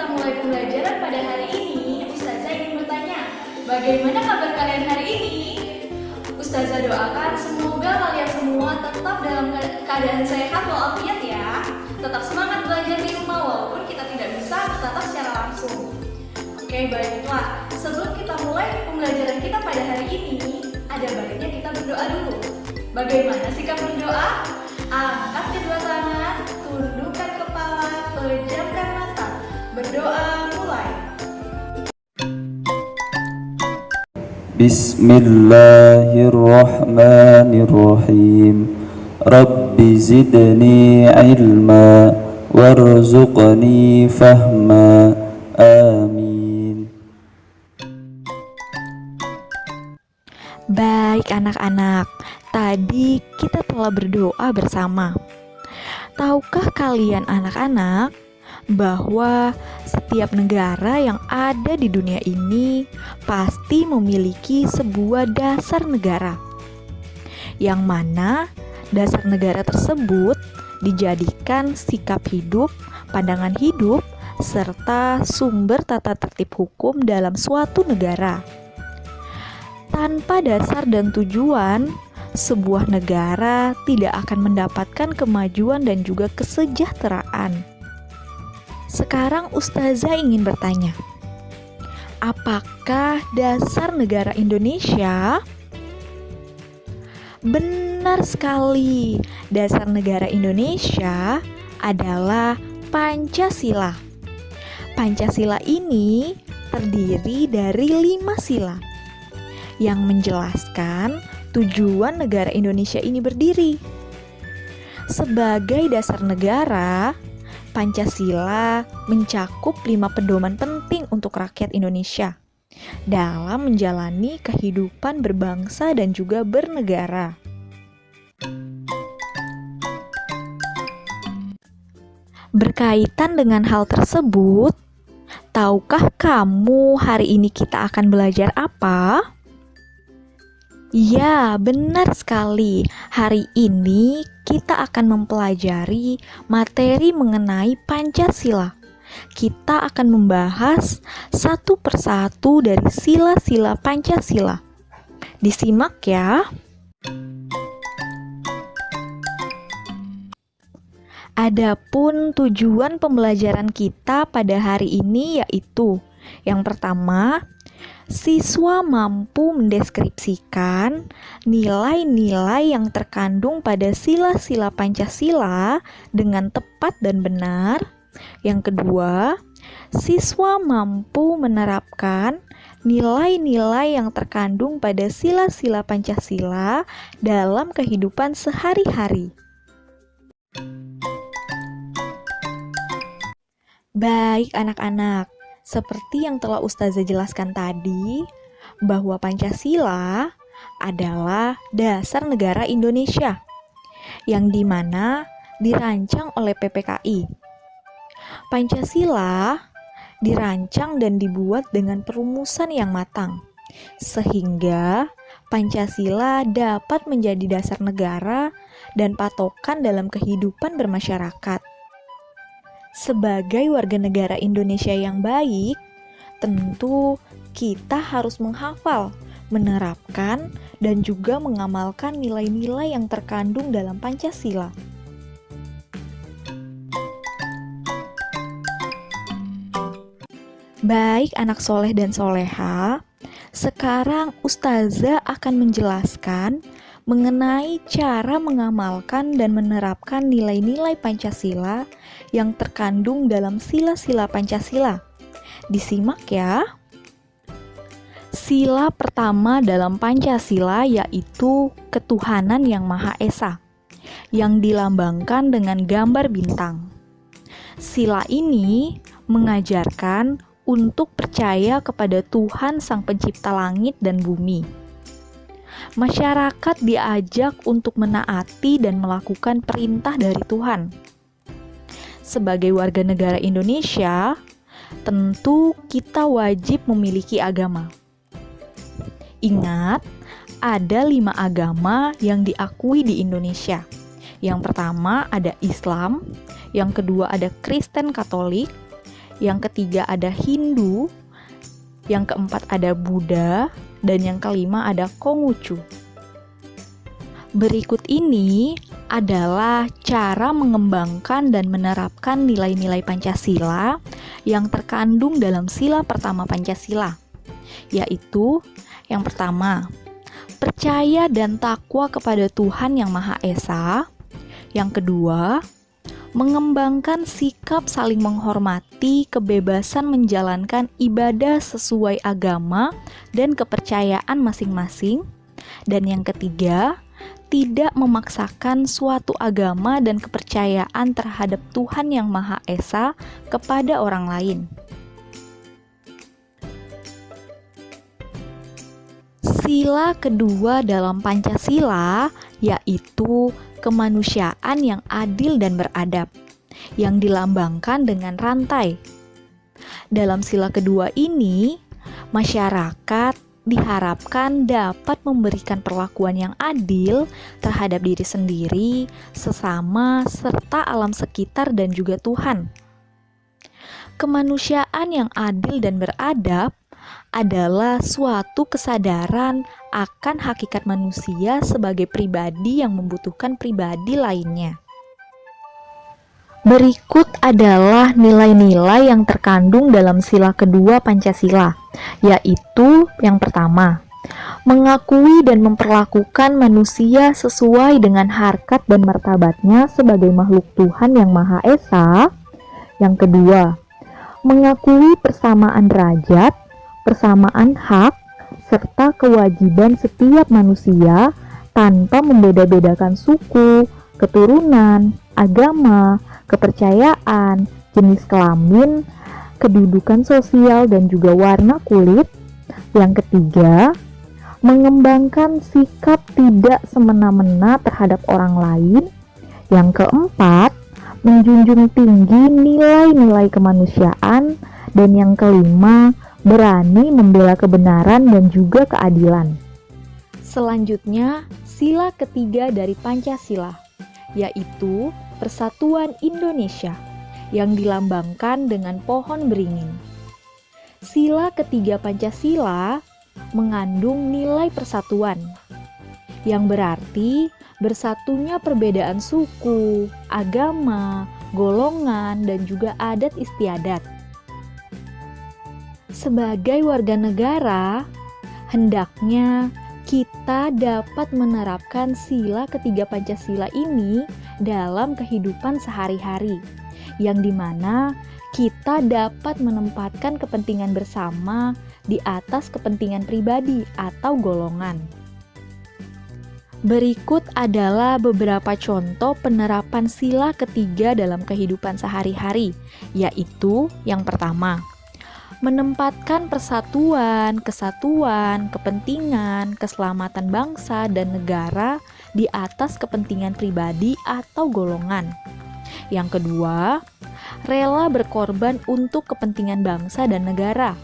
kita mulai pembelajaran pada hari ini, Ustazah ingin bertanya, bagaimana kabar kalian hari ini? Ustazah doakan semoga kalian semua tetap dalam keadaan sehat walafiat ya. Tetap semangat belajar di rumah walaupun kita tidak bisa bertatap secara langsung. Oke, baiklah. Sebelum kita mulai pembelajaran kita pada hari ini, ada baiknya kita berdoa dulu. Bagaimana sikap berdoa? Angkat kedua tangan, tundukkan kepala, pejamkan mata. Berdoa mulai. Bismillahirrahmanirrahim. Rabbi zidni ilma warzuqni fahma. Amin. Baik anak-anak, tadi kita telah berdoa bersama. Tahukah kalian anak-anak bahwa setiap negara yang ada di dunia ini pasti memiliki sebuah dasar negara, yang mana dasar negara tersebut dijadikan sikap hidup, pandangan hidup, serta sumber tata tertib hukum dalam suatu negara. Tanpa dasar dan tujuan, sebuah negara tidak akan mendapatkan kemajuan dan juga kesejahteraan. Sekarang Ustazah ingin bertanya, apakah dasar negara Indonesia? Benar sekali, dasar negara Indonesia adalah Pancasila. Pancasila ini terdiri dari 5 sila yang menjelaskan tujuan negara Indonesia ini berdiri. Sebagai dasar negara, Pancasila mencakup 5 pedoman penting untuk rakyat Indonesia dalam menjalani kehidupan berbangsa dan juga bernegara. Berkaitan dengan hal tersebut, tahukah kamu hari ini kita akan belajar apa? Ya, benar sekali. Hari ini kita akan mempelajari materi mengenai Pancasila. Kita akan membahas satu persatu dari sila-sila Pancasila. Disimak ya. Adapun tujuan pembelajaran kita pada hari ini yaitu yang pertama, siswa mampu mendeskripsikan nilai-nilai yang terkandung pada sila-sila Pancasila dengan tepat dan benar. Yang kedua, siswa mampu menerapkan nilai-nilai yang terkandung pada sila-sila Pancasila dalam kehidupan sehari-hari. Baik anak-anak, seperti yang telah Ustazah jelaskan tadi, bahwa Pancasila adalah dasar negara Indonesia, yang dimana dirancang oleh PPKI. Pancasila dirancang dan dibuat dengan perumusan yang matang, sehingga Pancasila dapat menjadi dasar negara dan patokan dalam kehidupan bermasyarakat. Sebagai warga negara Indonesia yang baik, tentu kita harus menghafal, menerapkan, dan juga mengamalkan nilai-nilai yang terkandung dalam Pancasila. Baik anak soleh dan soleha, sekarang Ustazah akan menjelaskan mengenai cara mengamalkan dan menerapkan nilai-nilai Pancasila yang terkandung dalam sila-sila Pancasila. Disimak ya. Sila pertama dalam Pancasila yaitu ketuhanan yang Maha Esa, yang dilambangkan dengan gambar bintang. Sila ini mengajarkan untuk percaya kepada Tuhan Sang Pencipta langit dan bumi. Masyarakat diajak untuk menaati dan melakukan perintah dari Tuhan. Sebagai warga negara Indonesia, tentu kita wajib memiliki agama. Ingat, ada 5 agama yang diakui di Indonesia. Yang pertama ada Islam, yang kedua ada Kristen Katolik, yang ketiga ada Hindu, yang keempat ada Buddha, dan yang kelima ada Konghucu. Berikut ini adalah cara mengembangkan dan menerapkan nilai-nilai Pancasila yang terkandung dalam sila pertama Pancasila, yaitu yang pertama, percaya dan takwa kepada Tuhan Yang Maha Esa. Yang kedua, mengembangkan sikap saling menghormati kebebasan menjalankan ibadah sesuai agama dan kepercayaan masing-masing. Dan yang ketiga, tidak memaksakan suatu agama dan kepercayaan terhadap Tuhan Yang Maha Esa kepada orang lain. Sila kedua dalam Pancasila yaitu kemanusiaan yang adil dan beradab, yang dilambangkan dengan rantai. Dalam sila kedua ini, masyarakat diharapkan dapat memberikan perlakuan yang adil terhadap diri sendiri, sesama, serta alam sekitar dan juga Tuhan. Kemanusiaan yang adil dan beradab adalah suatu kesadaran akan hakikat manusia sebagai pribadi yang membutuhkan pribadi lainnya. Berikut adalah nilai-nilai yang terkandung dalam sila kedua Pancasila, yaitu yang pertama, mengakui dan memperlakukan manusia sesuai dengan harkat dan martabatnya sebagai makhluk Tuhan Yang Maha Esa. Yang kedua, mengakui persamaan derajat, persamaan hak, serta kewajiban setiap manusia tanpa membeda-bedakan suku, keturunan, agama, kepercayaan, jenis kelamin, kedudukan sosial, dan juga warna kulit. Yang ketiga, mengembangkan sikap tidak semena-mena terhadap orang lain. Yang keempat, menjunjung tinggi nilai-nilai kemanusiaan. Dan yang kelima, berani membela kebenaran dan juga keadilan. Selanjutnya, sila ketiga dari Pancasila, yaitu Persatuan Indonesia, yang dilambangkan dengan pohon beringin. Sila ketiga Pancasila mengandung nilai persatuan, yang berarti bersatunya perbedaan suku, agama, golongan, dan juga adat istiadat. Sebagai warga negara, hendaknya kita dapat menerapkan sila ketiga Pancasila ini dalam kehidupan sehari-hari, yang dimana kita dapat menempatkan kepentingan bersama di atas kepentingan pribadi atau golongan. Berikut adalah beberapa contoh penerapan sila ketiga dalam kehidupan sehari-hari, yaitu yang pertama, menempatkan persatuan, kesatuan, kepentingan, keselamatan bangsa dan negara di atas kepentingan pribadi atau golongan. Yang kedua, rela berkorban untuk kepentingan bangsa dan negara.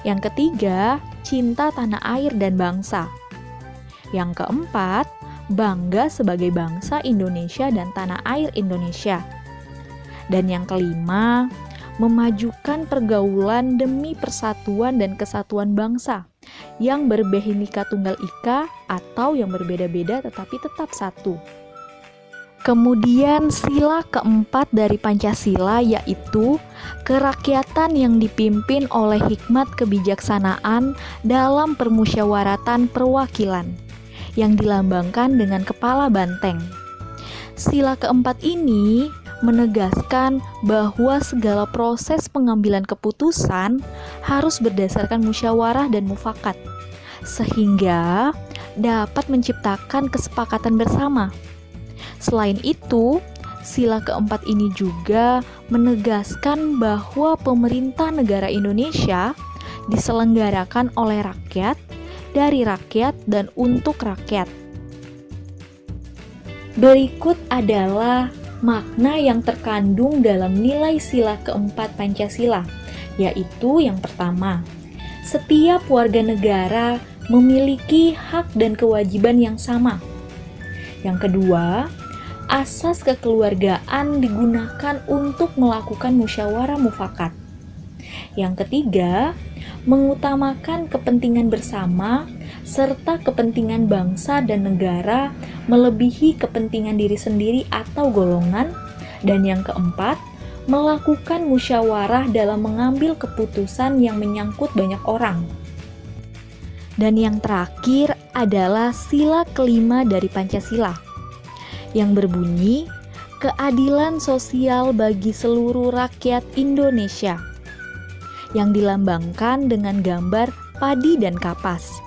Yang ketiga, cinta tanah air dan bangsa. Yang keempat, bangga sebagai bangsa Indonesia dan tanah air Indonesia. Dan yang kelima, memajukan pergaulan demi persatuan dan kesatuan bangsa yang berbhinneka tunggal ika atau yang berbeda-beda tetapi tetap satu. Kemudian sila keempat dari Pancasila yaitu kerakyatan yang dipimpin oleh hikmat kebijaksanaan dalam permusyawaratan perwakilan yang dilambangkan dengan kepala banteng. Sila keempat ini menegaskan bahwa segala proses pengambilan keputusan harus berdasarkan musyawarah dan mufakat, sehingga dapat menciptakan kesepakatan bersama. Selain itu, sila keempat ini juga menegaskan bahwa pemerintah negara Indonesia diselenggarakan oleh rakyat, dari rakyat, dan untuk rakyat. Berikut adalah makna yang terkandung dalam nilai sila keempat Pancasila, yaitu yang pertama, setiap warga negara memiliki hak dan kewajiban yang sama. Yang kedua, asas kekeluargaan digunakan untuk melakukan musyawarah mufakat. Yang ketiga, mengutamakan kepentingan bersama serta kepentingan bangsa dan negara melebihi kepentingan diri sendiri atau golongan. Dan yang keempat, melakukan musyawarah dalam mengambil keputusan yang menyangkut banyak orang. Dan yang terakhir adalah sila kelima dari Pancasila, yang berbunyi keadilan sosial bagi seluruh rakyat Indonesia, yang dilambangkan dengan gambar padi dan kapas.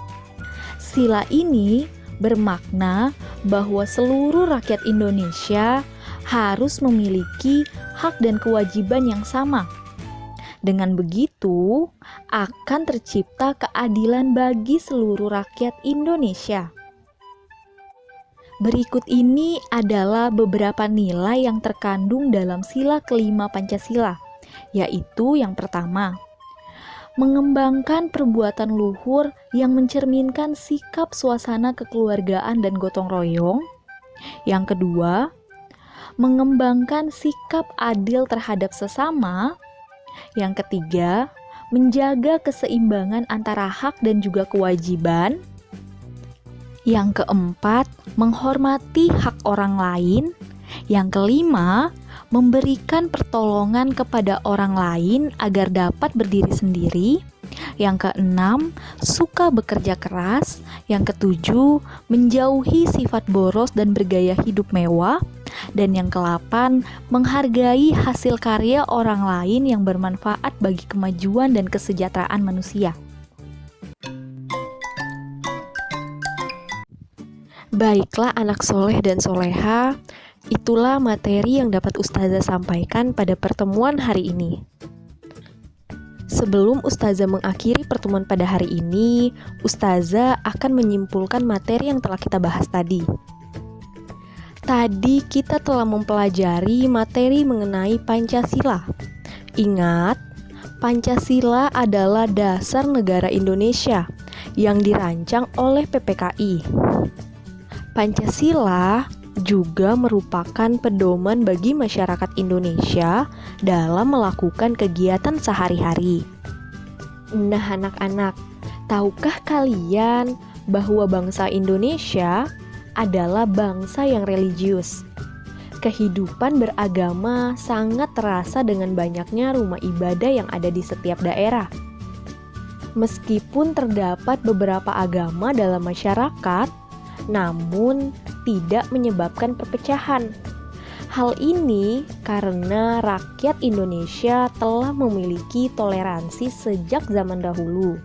Sila ini bermakna bahwa seluruh rakyat Indonesia harus memiliki hak dan kewajiban yang sama. Dengan begitu, akan tercipta keadilan bagi seluruh rakyat Indonesia. Berikut ini adalah beberapa nilai yang terkandung dalam sila kelima Pancasila, yaitu yang pertama, mengembangkan perbuatan luhur yang mencerminkan sikap suasana kekeluargaan dan gotong royong. Yang kedua, mengembangkan sikap adil terhadap sesama. Yang ketiga, menjaga keseimbangan antara hak dan juga kewajiban. Yang keempat, menghormati hak orang lain. Yang kelima, memberikan pertolongan kepada orang lain agar dapat berdiri sendiri. Yang keenam, suka bekerja keras. Yang ketujuh, menjauhi sifat boros dan bergaya hidup mewah. Dan yang ke-8, menghargai hasil karya orang lain yang bermanfaat bagi kemajuan dan kesejahteraan manusia. Baiklah anak soleh dan soleha, itulah materi yang dapat Ustazah sampaikan pada pertemuan hari ini. Sebelum Ustazah mengakhiri pertemuan pada hari ini, Ustazah akan menyimpulkan materi yang telah kita bahas tadi. Tadi kita telah mempelajari materi mengenai Pancasila. Ingat, Pancasila adalah dasar negara Indonesia yang dirancang oleh PPKI. Pancasila juga merupakan pedoman bagi masyarakat Indonesia dalam melakukan kegiatan sehari-hari. Nah anak-anak, tahukah kalian bahwa bangsa Indonesia adalah bangsa yang religius? Kehidupan beragama sangat terasa dengan banyaknya rumah ibadah yang ada di setiap daerah. Meskipun terdapat beberapa agama dalam masyarakat, namun tidak menyebabkan perpecahan. Hal ini karena rakyat Indonesia telah memiliki toleransi sejak zaman dahulu.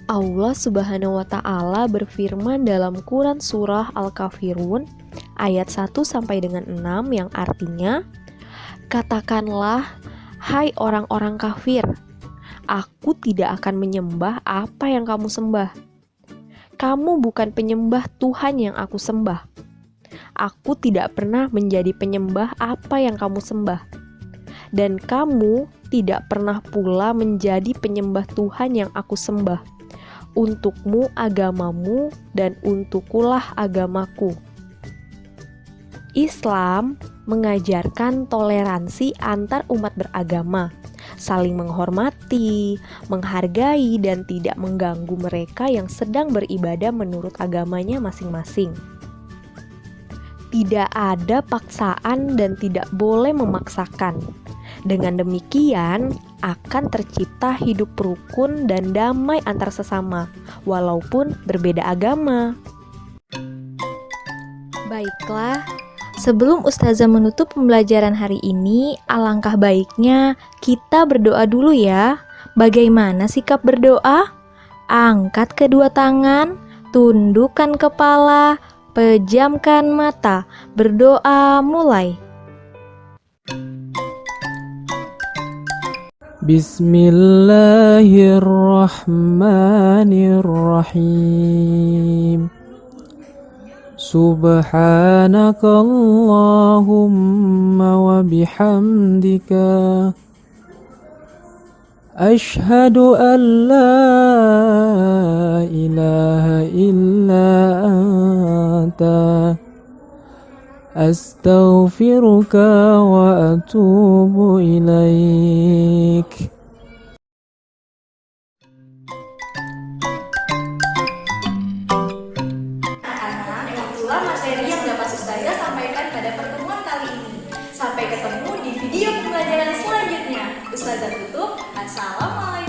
Allah Subhanahu wa Ta'ala berfirman dalam Quran Surah Al-Kafirun ayat 1 sampai dengan 6 yang artinya, katakanlah, hai orang-orang kafir, aku tidak akan menyembah apa yang kamu sembah. Kamu bukan penyembah Tuhan yang aku sembah. Aku tidak pernah menjadi penyembah apa yang kamu sembah. Dan kamu tidak pernah pula menjadi penyembah Tuhan yang aku sembah. Untukmu agamamu dan untukulah agamaku. Islam mengajarkan toleransi antar umat beragama, saling menghormati, menghargai, dan tidak mengganggu mereka yang sedang beribadah menurut agamanya masing-masing. Tidak ada paksaan dan tidak boleh memaksakan. Dengan demikian, akan tercipta hidup rukun dan damai antar sesama, walaupun berbeda agama. Baiklah, sebelum Ustazah menutup pembelajaran hari ini, alangkah baiknya kita berdoa dulu ya. Bagaimana sikap berdoa? Angkat kedua tangan, tundukkan kepala, pejamkan mata. Berdoa mulai. Bismillahirrahmanirrahim. Subhanakallahumma wa bihamdika ashhadu an la ilaha illa anta أستغفرك وأتوب إليك. Anak-anak, itulah materi yang dapat Ustazah sampaikan pada pertemuan kali ini. Sampai ketemu di video pembelajaran selanjutnya. Ustazah tutup. Assalamualaikum.